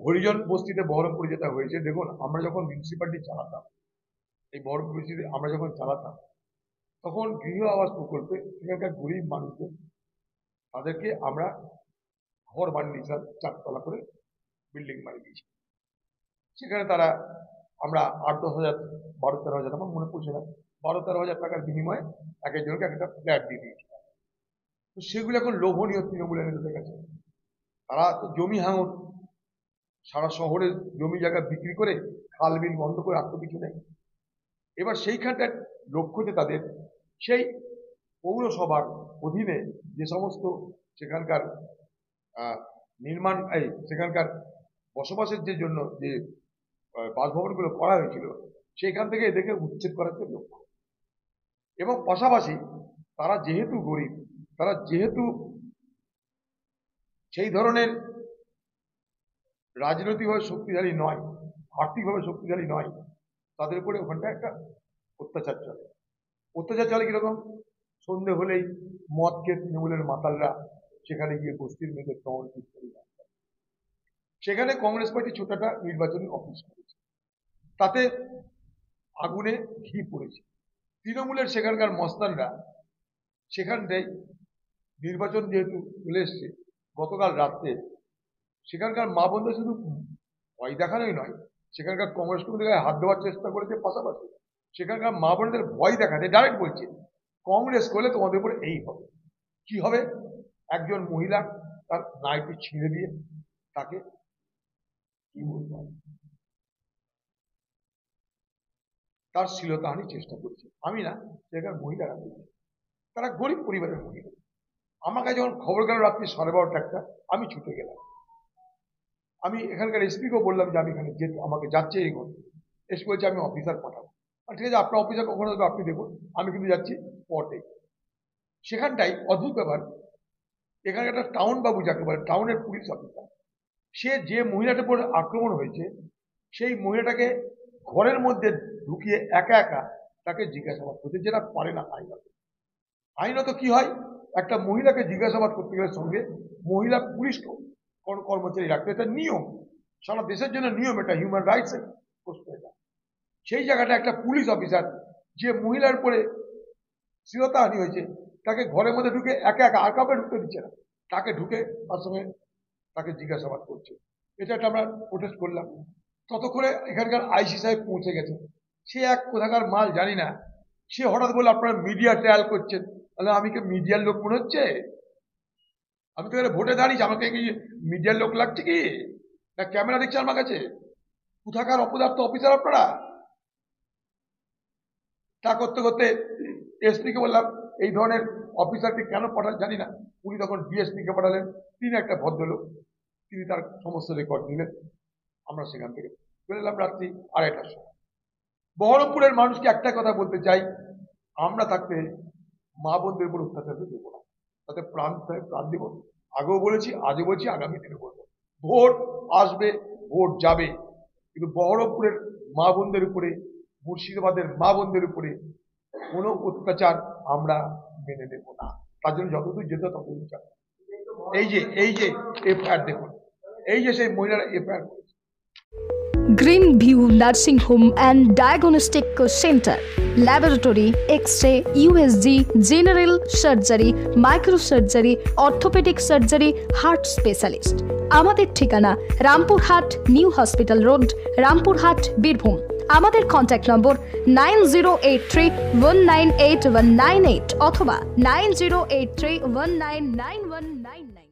হরিজন বস্তিতে বহরমপুর যেটা হয়েছে, দেখুন আমরা যখন মিউনিসিপ্যালিটি চালাতাম, এই বহরমপুর বস্তিতে আমরা যখন চালাতাম, তখন গৃহ আবাস প্রকল্পে সেখানকার গরিব মানুষদের তাদেরকে আমরা ঘর বানিয়ে দিয়েছিলাম, 4 তলা করে বিল্ডিং বানিয়ে দিয়েছি। সেখানে তারা আমরা 8-10 হাজার, 12-13 হাজার, আমার মনে পড়ছে না, 12-13 হাজার টাকার বিনিময়ে এক একজনকে একটা ফ্ল্যাট দিয়ে দিয়েছি। তো সেগুলো এখন লোভনীয় তৃণমূলের নেতাদের কাছে। তারা তো জমি হাঙর, সারা শহরে জমি জায়গা বিক্রি করে খাল বিল বন্ধ করে আর তো কিছু নেই। এবার সেইখানটা লক্ষ্য যে তাদের সেই পৌরসভার অধীনে যে সমস্ত সেখানকার নির্মাণ, সেখানকার বসবাসের যে জন্য যে বাসভবনগুলো করা হয়েছিল, সেখান থেকে এদেরকে উচ্ছেদ করার লক্ষ্য। এবং পাশাপাশি তারা যেহেতু গরিব, তারা যেহেতু সেই ধরনের রাজনৈতিকভাবে শক্তিশালী নয়, আর্থিকভাবে শক্তিশালী নয়, তাদের উপরে ওখানটা একটা অত্যাচার চলে। অত্যাচার চলে কিরকম? সন্ধে হলেই মদ খেয়ে তৃণমূলের মাতালরা সেখানে গিয়ে বস্তির মেয়েদের টহল করে। সেখানে কংগ্রেস পার্টি ছোট একটা নির্বাচনী অফিস করেছে, তাতে আগুনে ঘি পড়েছে। তৃণমূলের সেখানকার মস্তানরা সেখানটায় নির্বাচন যেহেতু চলে এসছে, গতকাল রাত্রে সেখানকার মা বোনদের শুধু ভয় দেখানোই নয়, সেখানকার কংগ্রেস কর্মীদের গায়ে হাত দেওয়ার চেষ্টা করেছে, পাশাপাশি সেখানকার মা বোনদের ভয় দেখাতে ডাইরেক্ট বলছে কংগ্রেস করলে তোমাদের উপরে এই হবে। কি হবে? একজন মহিলা তার নাইটি ছিঁড়ে দিয়ে তাকে কি বলতে হবে, তার শ্লীলতাহানির চেষ্টা করছে। আমি না, সেখানকার মহিলারা বলছে, তারা গরিব পরিবারের মহিলা। আমার কাছে যখন খবর গেল রাত্রি 12:30-1টা, আমি ছুটে গেলাম। আমি এখানকার এসপিকেও বললাম যে আমি এখানে যেতে, আমাকে যাচ্ছে এই ঘটনা। এসপি বলছে আমি অফিসার পাঠাবো। ঠিক আছে, আপনার অফিসার কখনো দেবে আপনি দেখুন, আমি কিন্তু যাচ্ছি স্পটে। সেখানটাই অদ্ভুত ব্যাপার, এখানে একটা টাউন বাবু যাকে বলে, টাউনের পুলিশ অফিসার, সে যে মহিলাটার উপর আক্রমণ হয়েছে সেই মহিলাটাকে ঘরের মধ্যে ঢুকিয়ে একা একা তাকে জিজ্ঞাসাবাদ করছে, যেটা পারে না আইনত। আইনত কি হয়, একটা মহিলাকে জিজ্ঞাসাবাদ করতে গেলে সঙ্গে মহিলা পুলিশ কর্মচারী রাখতে, এটা নিয়ম, সারা দেশের জন্য নিয়ম, এটা হিউম্যান রাইটস এর প্রশ্ন। এটা সেই জায়গাটা একটা পুলিশ অফিসার যে মহিলার উপরে শ্লীলতাহানি হয়েছে তাকে ঘরের মধ্যে ঢুকে একা একা, আর কাউকে ঢুকতে দিচ্ছে না, তাকে ঢুকে তার সঙ্গে তাকে জিজ্ঞাসাবাদ করছে। এটা একটা আমরা প্রোটেস্ট করলাম। ততক্ষণে এখানকার আইসি সাহেব পৌঁছে গেছে। সে এক কোথাকার মাল জানি না, সে হঠাৎ বলে আপনারা মিডিয়া ট্রায়াল করছেন। তাহলে আমি কি মিডিয়ার লোক মনে হচ্ছে? আমি তো এখানে ভোটে দাঁড়িয়েছি, আমাকে কি মিডিয়ার লোক লাগছে কি? না ক্যামেরা দেখছে আমার কাছে? কোথাকার অপদার্থ অফিসার আপনারা? তা করতে করতে এসপিকে বললাম এই ধরনের অফিসারকে কেন পাঠান জানি না। উনি তখন ডিএসপিকে পাঠালেন, তিনি একটা ভদ্রলোক, তিনি তার সমস্ত রেকর্ড নিলেন। আমরা সেখান থেকে চলে এলাম রাত্রি 2:30টার সময়। বহরমপুরের মানুষকে একটা কথা বলতে চাই, আমরা থাকতে মা বোনদের উপর অত্যাচার দেবো না, তাতে প্রাণ দেব। আগেও বলেছি, আজও বলছি, আগামী দিনে বলবো। ভোট আসবে, ভোট যাবে, কিন্তু বহরমপুরের মা বোনদের উপরে, মুর্শিদাবাদের মা বোনদের উপরে কোনো অত্যাচার আমরা মেনে নেব না। তার জন্য যতদূর যেতে ততদূর যাবে। এই যে এফআইআর দেখুন, এই যে সেই মহিলারা এফআইআর করেছে। Green View nursing home and diagnostic centre, laboratory, X-ray, USG, general surgery, microsurgery, orthopaedic surgery, heart specialist. আমাদের ঠিকানা Rampurhat new hospital road, Rampurhat, Birbhum. আমাদের কন্ট্যাক্ট নম্বর 9083198198 অথবা 9083199199।